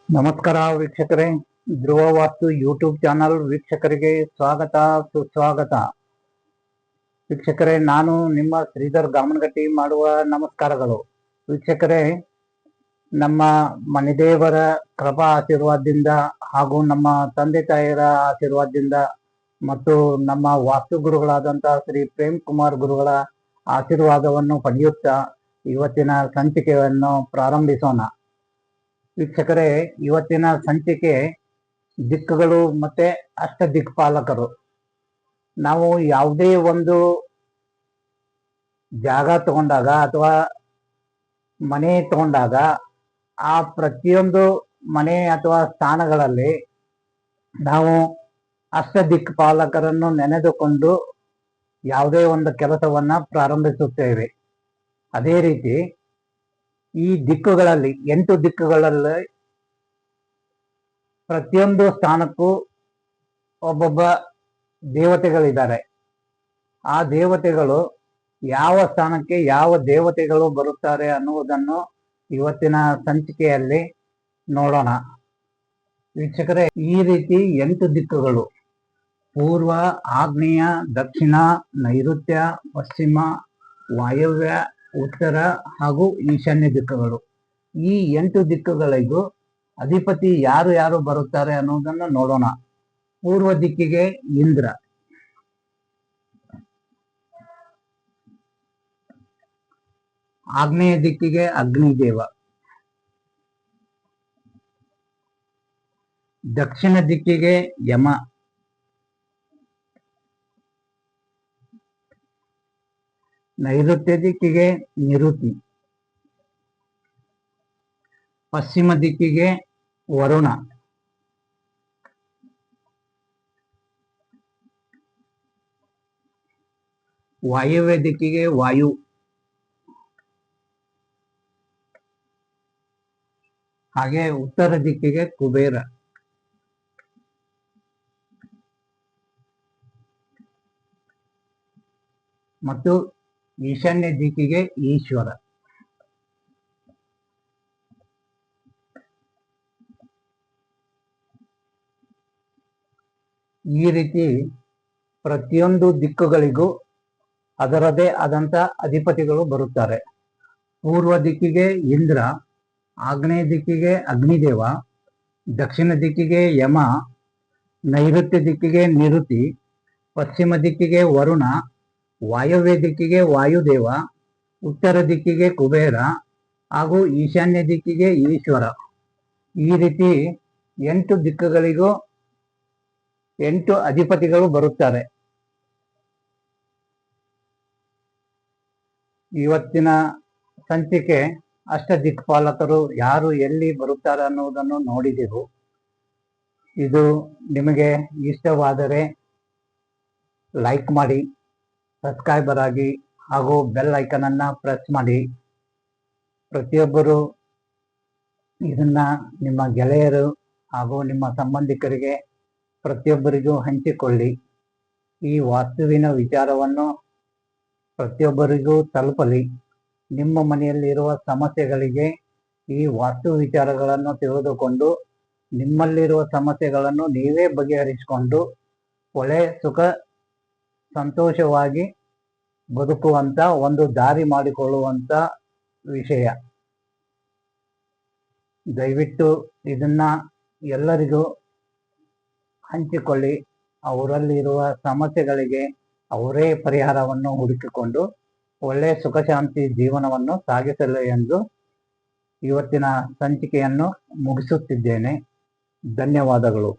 ನಮಸ್ಕಾರ ವೀಕ್ಷಕರೇ, ಧ್ರುವ ವಾಸ್ತು YouTube channel ವೀಕ್ಷಕರಿಗೆ ಸ್ವಾಗತ ಸುಸ್ವಾಗತ. ವೀಕ್ಷಕರೇ, ನಾನು ನಿಮ್ಮ ಶ್ರೀಧರ್ ಗಾಮನಗಟ್ಟಿ ಮಾಡುವ ನಮಸ್ಕಾರಗಳು. ವೀಕ್ಷಕರೇ, ನಮ್ಮ ಮನೆದೇವರ ಕೃಪಾ ಆಶೀರ್ವಾದದಿಂದ ಹಾಗೂ ನಮ್ಮ ತಂದೆ ತಾಯಿಯರ ಆಶೀರ್ವಾದದಿಂದ ಮತ್ತು ನಮ್ಮ ವಾಸ್ತು ಗುರುಗಳಾದಂತಹ ಶ್ರೀ ಪ್ರೇಮ್ ಕುಮಾರ್ ಗುರುಗಳ ಆಶೀರ್ವಾದವನ್ನು ಪಡೆಯುತ್ತಾ ಇವತ್ತಿನ ಸಂಚಿಕೆಯನ್ನು ಪ್ರಾರಂಭಿಸೋಣ. ವೀಕ್ಷಕರೇ, ಇವತ್ತಿನ ಸಂಚಿಕೆ ದಿಕ್ಕುಗಳು ಮತ್ತೆ ಅಷ್ಟ ದಿಕ್ಪಾಲಕರು. ನಾವು ಯಾವುದೇ ಒಂದು ಜಾಗ ತಗೊಂಡಾಗ ಅಥವಾ ಮನೆ ತಗೊಂಡಾಗ ಆ ಪ್ರತಿಯೊಂದು ಮನೆ ಅಥವಾ ಸ್ಥಾನಗಳಲ್ಲಿ ನಾವು ಅಷ್ಟ ದಿಕ್ಪಾಲಕರನ್ನು ನೆನೆದುಕೊಂಡು ಯಾವುದೇ ಒಂದು ಕೆಲಸವನ್ನ ಪ್ರಾರಂಭಿಸುತ್ತೇವೆ. ಅದೇ ರೀತಿ ಈ ದಿಕ್ಕುಗಳಲ್ಲಿ 8 ದಿಕ್ಕುಗಳಲ್ಲಿ ಪ್ರತಿಯೊಂದು ಸ್ಥಾನಕ್ಕೂ ಒಬ್ಬೊಬ್ಬ ದೇವತೆಗಳಿದ್ದಾರೆ. ಆ ದೇವತೆಗಳು ಯಾವ ಸ್ಥಾನಕ್ಕೆ ಯಾವ ದೇವತೆಗಳು ಬರುತ್ತಾರೆ ಅನ್ನುವುದನ್ನು ಇವತ್ತಿನ ಸಂಚಿಕೆಯಲ್ಲಿ ನೋಡೋಣ. ವೀಕ್ಷಕರೇ, ಈ ರೀತಿ 8 ದಿಕ್ಕುಗಳು: ಪೂರ್ವ, ಆಗ್ನೇಯ, ದಕ್ಷಿಣ, ನೈಋತ್ಯ, ಪಶ್ಚಿಮ, ವಾಯವ್ಯ, ಉತ್ತರ ಹಾಗೂ ಈಶಾನ್ಯ ದಿಕ್ಕುಗಳು. ಈ 8 ದಿಕ್ಕುಗಳಿಗೂ ಅಧಿಪತಿ ಯಾರು ಯಾರು ಬರುತ್ತಾರೆ ಅನ್ನೋದನ್ನು ನೋಡೋಣ. ಪೂರ್ವ ದಿಕ್ಕಿಗೆ ಇಂದ್ರ, ಆಗ್ನೇಯ ದಿಕ್ಕಿಗೆ ಅಗ್ನಿದೇವ, ದಕ್ಷಿಣ ದಿಕ್ಕಿಗೆ ಯಮ, ನೈಋತ್ಯ ದಿಕ್ಕಿಗೆ ನಿರುತಿ, ಪಶ್ಚಿಮ ದಿಕ್ಕಿಗೆ ವರುಣ, ವಾಯವ್ಯ ದಿಕ್ಕಿಗೆ ವಾಯು, ಹಾಗೆ ಉತ್ತರ ದಿಕ್ಕಿಗೆ ಕುಬೇರ, ಮತ್ತು ಈಶಾನ್ಯ ದಿಕ್ಕಿಗೆ ಈಶ್ವರ. ಈ ರೀತಿ ಪ್ರತಿಯೊಂದು ದಿಕ್ಕುಗಳಿಗೂ ಅದರದೇ ಆದಂತ ಅಧಿಪತಿಗಳು ಬರುತ್ತಾರೆ. ಪೂರ್ವ ದಿಕ್ಕಿಗೆ ಇಂದ್ರ, ಆಗ್ನೇಯ ದಿಕ್ಕಿಗೆ ಅಗ್ನಿದೇವ, ದಕ್ಷಿಣ ದಿಕ್ಕಿಗೆ ಯಮ, ನೈಋತ್ಯ ದಿಕ್ಕಿಗೆ ನಿರುತಿ, ಪಶ್ಚಿಮ ದಿಕ್ಕಿಗೆ ವರುಣ, ವಾಯವ್ಯ ದಿಕ್ಕಿಗೆ ವಾಯುದೇವ, ಉತ್ತರ ದಿಕ್ಕಿಗೆ ಕುಬೇರ ಹಾಗೂ ಈಶಾನ್ಯ ದಿಕ್ಕಿಗೆ ಈಶ್ವರ. ಈ ರೀತಿ 8 ದಿಕ್ಕುಗಳಿಗೂ 8 ಅಧಿಪತಿಗಳು ಬರುತ್ತಾರೆ. ಇವತ್ತಿನ ಸಂಚಿಕೆ ಅಷ್ಟ ದಿಕ್ಪಾಲಕರು ಯಾರು ಎಲ್ಲಿ ಬರುತ್ತಾರೆ ಅನ್ನುವುದನ್ನು ನೋಡಿದೆವು. ಇದು ನಿಮಗೆ ಇಷ್ಟವಾದರೆ ಲೈಕ್ ಮಾಡಿ, ಸಬ್ಸ್ಕ್ರೈಬರ್ ಆಗಿ ಹಾಗೂ ಬೆಲ್ ಐಕನ್ ಅನ್ನ ಪ್ರೆಸ್ ಮಾಡಿ. ಪ್ರತಿಯೊಬ್ಬರು ಇದನ್ನ ನಿಮ್ಮ ಗೆಳೆಯರು ಹಾಗೂ ನಿಮ್ಮ ಸಂಬಂಧಿಕರಿಗೆ ಪ್ರತಿಯೊಬ್ಬರಿಗೂ ಹಂಚಿಕೊಳ್ಳಿ. ಈ ವಾಸ್ತುವಿನ ವಿಚಾರವನ್ನು ಪ್ರತಿಯೊಬ್ಬರಿಗೂ ತಲುಪಲಿ. ನಿಮ್ಮ ಮನೆಯಲ್ಲಿರುವ ಸಮಸ್ಯೆಗಳಿಗೆ ಈ ವಾಸ್ತು ವಿಚಾರಗಳನ್ನು ತಿಳಿದುಕೊಂಡು ನಿಮ್ಮಲ್ಲಿರುವ ಸಮಸ್ಯೆಗಳನ್ನು ನೀವೇ ಬಗೆಹರಿಸಿಕೊಂಡು ಒಳ್ಳೆ ಸುಖ ಸಂತೋಷವಾಗಿ ಬದುಕುವಂತ ಒಂದು ದಾರಿ ಮಾಡಿಕೊಳ್ಳುವಂತ ವಿಷಯ. ದಯವಿಟ್ಟು ಇದನ್ನ ಎಲ್ಲರಿಗೂ ಹಂಚಿಕೊಳ್ಳಿ. ಅವರಲ್ಲಿರುವ ಸಮಸ್ಯೆಗಳಿಗೆ ಅವರೇ ಪರಿಹಾರವನ್ನು ಹುಡುಕಿಕೊಂಡು ಒಳ್ಳೆಯ ಸುಖ ಶಾಂತಿ ಜೀವನವನ್ನು ಸಾಗಿಸಲು ಎಂದು ಇವತ್ತಿನ ಸಂಚಿಕೆಯನ್ನು ಮುಗಿಸುತ್ತಿದ್ದೇನೆ. ಧನ್ಯವಾದಗಳು.